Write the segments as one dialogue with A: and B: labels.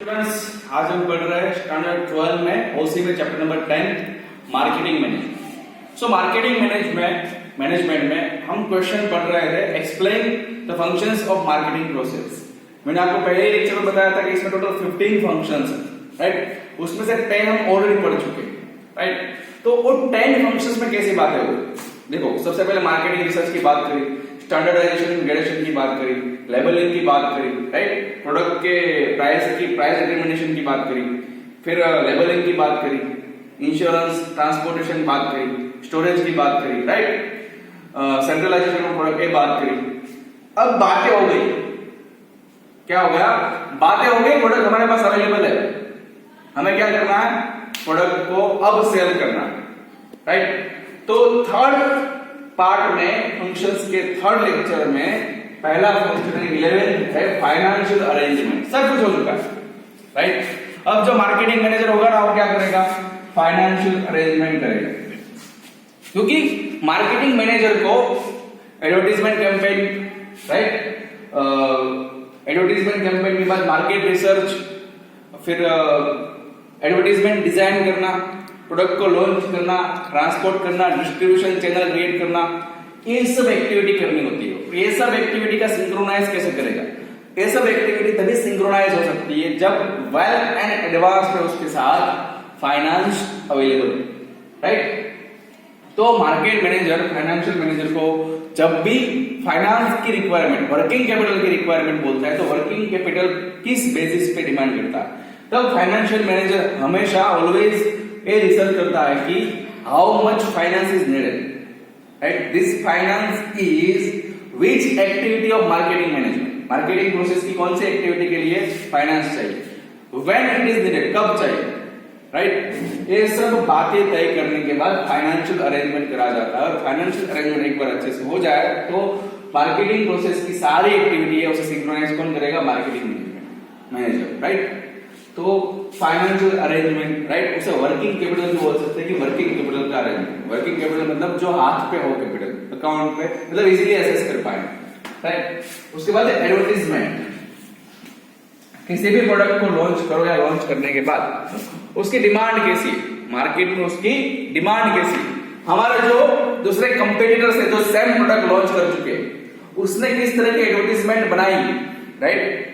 A: Students, आज हम पढ़ रहे हैं स्टैंडर्ड 12 में ओसी में chapter number 10 marketing management. So marketing management में हम क्वेश्चन पढ़ रहे थे explain the functions of marketing process. मैंने आपको पहले ही लेक्चर में बताया था कि इसमें टोटल 15 फंक्शंस हैं, राइट। उसमें से 10 हम ऑलरेडी पढ़ चुके हैं, राइट। तो वो 10 फंक्शंस में कैसी बातें हुई, देखो सबसे पहले मार्केटिंग रिसर्च की बात करी, स्टैंडर्डाइजेशन ग्रेडेशन की बात करी, लेबलिंग की बात करी, राइट। प्रोडक्ट के प्राइस डिटरमिनेशन की बात करी, फिर लेबलिंग की बात करी, इंश्योरेंस ट्रांसपोर्टेशन बात करी, स्टोरेज की बात करी, राइट। सेंट्रलाइजेशन ऑफ प्रोडक्ट की बात करी। अब बातें हो गई, क्या हो गया, बातें हो गई, प्रोडक्ट हमारे पास अवेलेबल है, हमें क्या करना है, प्रोडक्ट को अब सेल करना है, राइट। तो थर्ड पार्ट में फंक्शंस के थर्ड लेक्चर में पहला फंक्शन 11 है फाइनेंशियल अरेंजमेंट। सब कुछ हो चुका है, राइट। अब जो मार्केटिंग मैनेजर होगा ना वो क्या करेगा, फाइनेंशियल अरेंजमेंट करेगा, क्योंकि मार्केटिंग मैनेजर को advertisement campaign, right, advertisement campaign के बाद मार्केट रिसर्च, फिर एडवर्टाइजमेंट डिजाइन करना, प्रोडक्ट को लॉन्च करना, ट्रांसपोर्ट करना, डिस्ट्रीब्यूशन चैनल क्रिएट करना, ये सब एक्टिविटी करनी होती है। ये सब एक्टिविटी का सिंक्रोनाइज कैसे करेगा, ये सब एक्टिविटी तभी सिंक्रोनाइज हो सकती है जब वेल एंड एडवांस में उसके साथ फाइनेंस अवेलेबल है, राइट। तो मार्केट मैनेजर फाइनेंशियल मैनेजर को जब भी फाइनेंस की रिक्वायरमेंट, वर्किंग कैपिटल की रिक्वायरमेंट बोलता है, तो वर्किंग कैपिटल किस बेसिस पे डिमांड करता है, तब फाइनेंशियल मैनेजर हमेशा ऑलवेज ये रिसर्च करता है कि how much finance is needed, right. This finance is which activity of marketing management, marketing process की कौन सी एक्टिविटी के लिए फाइनेंस चाहिए, व्हेन इट इज नीडेड, कब चाहिए, राइट। ये सब बातें तय करने के बाद फाइनेंशियल अरेंजमेंट करा जाता है, और फाइनेंशियल अरेंजमेंट एक बार अच्छे से हो जाए तो मार्केटिंग प्रोसेस की सारी एक्टिविटी है उसे सिंक्रोनाइज कौन करेगा, मार्केटिंग मैनेजर, राइट। तो फाइनेंशियल अरेंजमेंट, राइट, उसे वर्किंग कैपिटल भी बोल सकते हैं कि वर्किंग कैपिटल का अरेंजमेंट। वर्किंग कैपिटल मतलब जो हाथ पे हो कैपिटल, अकाउंट पे, मतलब इजीली एसेस कर पाए, राइट। उसके बाद एडवर्टाइजमेंट, किसी भी प्रोडक्ट को लॉन्च करो या लॉन्च करने के बाद उसकी डिमांड कैसी है, मार्केट में उसकी डिमांड कैसी है, हमारे जो दूसरे कंपेटिटर्स है जो सेम प्रोडक्ट लॉन्च कर चुके हैं उसने किस तरह की एडवर्टाइजमेंट बनाई, राइट।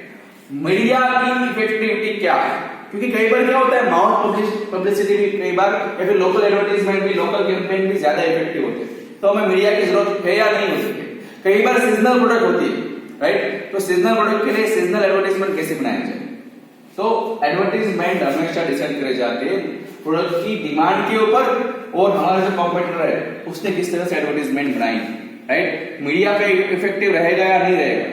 A: मीडिया की इफेक्टिविटी क्या है, क्योंकि कई बार क्या होता है माउथ पब्लिसिटी भी कई बार या फिर लोकल एडवर्टाइजमेंट भी, लोकल कैंपेन भी ज्यादा इफेक्टिव होते हैं, तो हमें मीडिया की जरूरत है या नहीं होती है। कई बार सीजनल प्रोडक्ट होती है, राइट, तो सीजनल प्रोडक्ट के लिए सीजनल एडवर्टाइजमेंट कैसे बनाया जाए, तो एडवर्टाइजमेंट हमेशा डिसाइड करे जाते हैं प्रोडक्ट की डिमांड के ऊपर और हमारा जो कॉम्पिटिटर है उसने किस तरह से एडवर्टाइजमेंट बनाई, राइट। मीडिया पे इफेक्टिव रहेगा या नहीं रहेगा,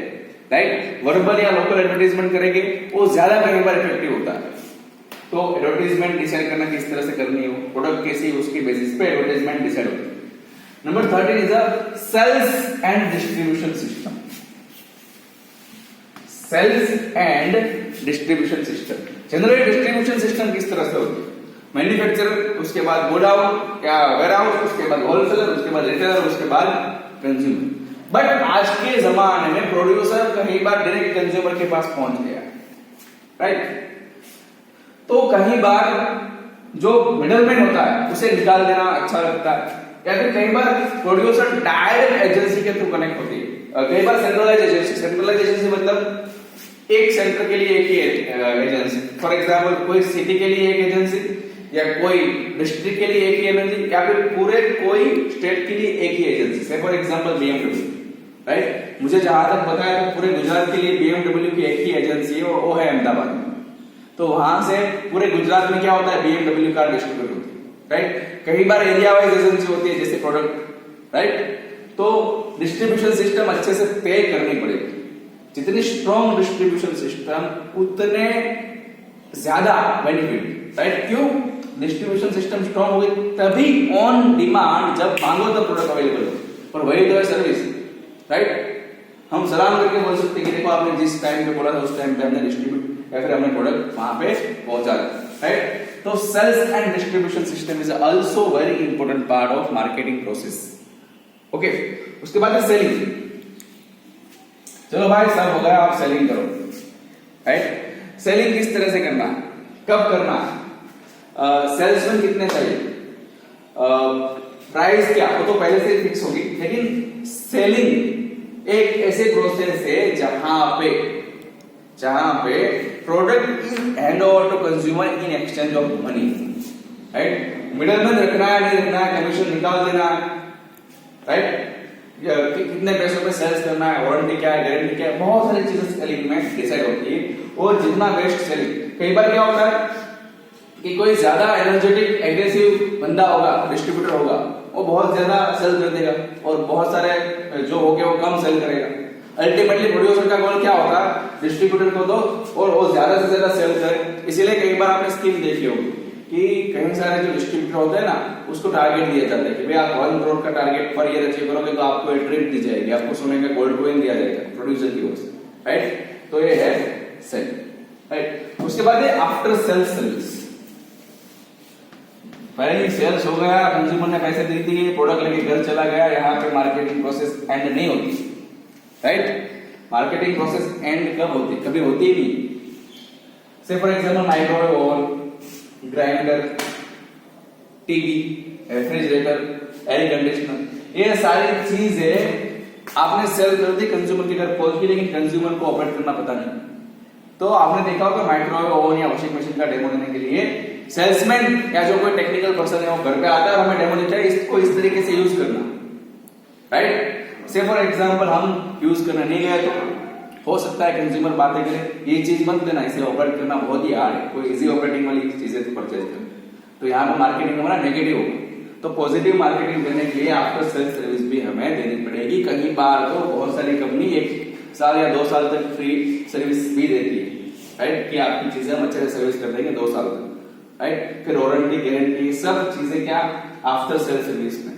A: राइट। वर्बल या लोकल एडवर्टाइजमेंट करेंगे वो ज्यादा कई बार इफेक्टिव होता है। तो एडवर्टाइजमेंट डिसाइड करना किस तरह से करनी हो, प्रोडक्ट कैसी, उसकी बेसिस पे एडवर्टाइजमेंट डिसाइड होती है। Number 13 is a sales and distribution system. Sales and distribution system, generally distribution system किस तरह से होती है, मैन्युफैक्चरर, उसके बाद गोडाउन या वेयरहाउस, उसके बाद होलसेलर, उसके बाद रिटेलर, उसके बाद कंज्यूमर। बट आज के जमाने में प्रोड्यूसर कई बार डायरेक्ट कंज्यूमर के पास पहुंच गया, राइट। तो कई बार जो मिडलमैन होता है उसे निकाल देना अच्छा लगता है, या फिर कई बार प्रोड्यूसर डायरेक्ट एजेंसी के थ्रू कनेक्ट होती है। कई बार सेंट्रलाइजेशन से मतलब एक सेंटर के लिए एक ही एजेंसी, फॉर एग्जाम्पल कोई सिटी के लिए एक एजेंसी, या कोई डिस्ट्रिक्ट के लिए एक ही एजेंसी, या फिर पूरे कोई स्टेट के लिए एक ही एजेंसी, से फॉर एग्जाम्पल BMW, राइट। मुझे जहां तक पता है तो पूरे गुजरात के लिए BMW की एक ही एजेंसी है, वो है अहमदाबाद। तो वहां से पूरे गुजरात में क्या होता है, BMW कार डिस्ट्रीब्यूट होती है, राइट। कई बार एरिया वाइज एजेंसी होती है जैसे प्रोडक्ट, राइट। तो डिस्ट्रीब्यूशन सिस्टम अच्छे से पे करनी पड़ेगी, जितनी स्ट्रॉन्ग डिस्ट्रीब्यूशन सिस्टम उतने ज्यादा बेनिफिट, राइट। क्यों, डिस्ट्रीब्यूशन सिस्टम स्ट्रॉन्ग होगी तभी ऑन डिमांड जब मांगो तो प्रोडक्ट अवेलेबल हो, और वही तो है सर्विस, राइट। हम सलाम करके बोल सकते हैं कि देखो आपने जिस टाइम पे बोला था उस टाइम पे हमने डिस्ट्रीब्यूट या फिर हमने प्रोडक्ट वहां पे पहुंचा दिया, राइट। तो sales and distribution system is also very important part of marketing process, okay. उसके बाद है सेलिंग। चलो भाई सब हो गया, आप सेलिंग करो, राइट। सेलिंग किस तरह से करना, कब करना, सेल्समैन कितने चाहिए, प्राइस क्या, वो तो पहले से ही फिक्स होगी। लेकिन सेलिंग एक ऐसे प्रोसेस है जहां पे product is hand over to consumer in exchange of money, right. Middleman रखना है नहीं रखना है, कमीशन निकाल देना है, राइट, कितने पैसों पे सेल्स करना है, वारंटी क्या है, गारंटी क्या है, बहुत सारी चीजें सेलिंग में डिसाइड होती है। और जितना बेस्ट सेलिंग, कई बार क्या होता है कि कोई ज्यादा एनर्जेटिक एग्रेसिव बंदा होगा, डिस्ट्रीब्यूटर होगा, वो बहुत ज्यादा सेल कर देगा और बहुत सारे जो हो गए वो कम सेल करेगा। अल्टीमेटली प्रोड्यूसर का गोल क्या होता है, डिस्ट्रीब्यूटर को दो और वो ज्यादा से ज्यादा सेल करे। इसीलिए कई बार आपने स्कीम देखी होगी कि कई सारे जो डिस्ट्रीब्यूटर होते हैं ना, उसको टारगेट दिया जाता है कि भाई आप 1 करोड़ का टारगेट पर ईयर अचीव करोगे तो आपको एक ट्रीट दी जाएगी, आपको सोने का गोल्ड कॉइन दिया जाएगा प्रोड्यूसर की ओर से, राइट। तो ये है सेल, राइट। उसके बाद है आफ्टर सेल सर्विस। पहले सेल्स हो गया, कंज्यूमर ने पैसे दे दिए, प्रोडक्ट लेके घर चला गया, यहाँ पे मार्केटिंग प्रोसेस एंड नहीं होती, राइट। मार्केटिंग प्रोसेस एंड कब होती, कभी होती ही नहीं। से for example microwave oven, grinder, TV, refrigerator, air conditioner, ये सारी चीजें आपने सेल कर दी, कंज्यूमर के घर पहुंच गई, लेकिन कंज्यूमर को ऑपरेट करना पता नहीं। तो आपने देखा होगा माइक्रोवेव ओवन या वॉशिंग मशीन का डेमो देने के लिए सेल्समैन या जो कोई टेक्निकल पर्सन है वो घर पे आता है और हमें डेमो देता है, इसको इस तरीके से यूज करना, राइट। से फॉर एग्जांपल हम यूज करने नहीं गए तो हो सकता है कंज्यूमर बातें करे, ये चीज मत लेना, इसे ऑपरेट करना बहुत ही हार्ड है, कोई इजी ऑपरेटिंग वाली चीजें तो परचेज करें। तो यहाँ पर मार्केटिंग हमारा नेगेटिव होगा। तो पॉजिटिव मार्केटिंग करने के लिए आफ्टर सेल सर्विस भी हमें देनी पड़ेगी। कहीं बार तो बहुत सारी कंपनी 1 साल या 2 साल तक फ्री सर्विस भी देती है, राइट, कि आपकी चीजें हम अच्छे से सर्विस कर देंगे 2 साल तक, राइट। फिर वारंटी, गारंटी, सब चीजें क्या आफ्टर सेल सर्विस में।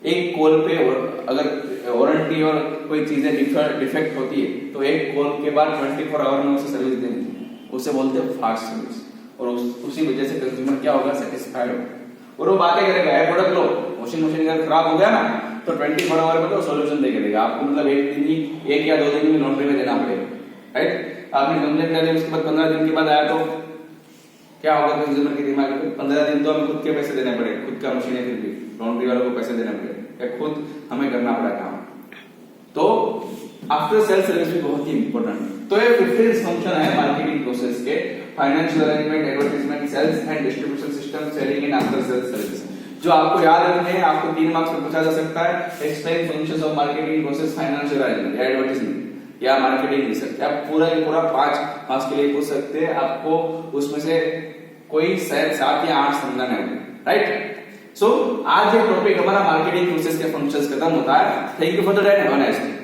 A: एक कॉल पे अगर वारंटी और कोई चीजें डिफेक्ट होती है तो एक कॉल के बाद 24 आवर में उसे सर्विस देनी, उसे बोलते हैं फास्ट सर्विस। और उसी वजह से कंज्यूमर क्या होगा, सेटिस्फाइड होगा और वो बातें करेगा, है प्रोडक्ट लो, वॉशिंग मशीन अगर खराब हो गया ना तो 24 आवर में तो सोल्यूशन दे देगा आपको, मतलब 1 या 2 दिन में लॉन्ड्री में देना पड़ेगा, राइट। आपने कंप्लेंट कर दी, उसके बाद 15 दिन के बाद आया तो क्या होगा कंज्यूमर के दिमाग में, 15 दिन तो हमें खुद के पैसे देने पड़े, खुद का मशीन है, फिर भी लॉन्ड्री वालों को पैसे देने पड़े या खुद हमें करना पड़ा काम। तो आफ्टर सेल सर्विस भी बहुत ही इंपॉर्टेंट है। तो ये 15 फंक्शन है मार्केटिंग प्रोसेस के, financial arrangement, advertisement, sales and distribution system, selling and after sale service, जो आपको याद रखने हैं। आपको 3 मार्क्स में पूछा जा सकता है। Explain functions of marketing process, financial arrangement या एडवर्टाइजमेंट या मार्केटिंग रिसर्च। आप पूरा के पूरा 5 मार्क्स के लिए पूछ सकते हैं, आपको उसमें से कोई शायद 7 या 8 समझना है, राइट। सो आज ये टॉपिक हमारा मार्केटिंग प्रोसेस के फंक्शंस खत्म होता है। Thank you for the time, have a nice day.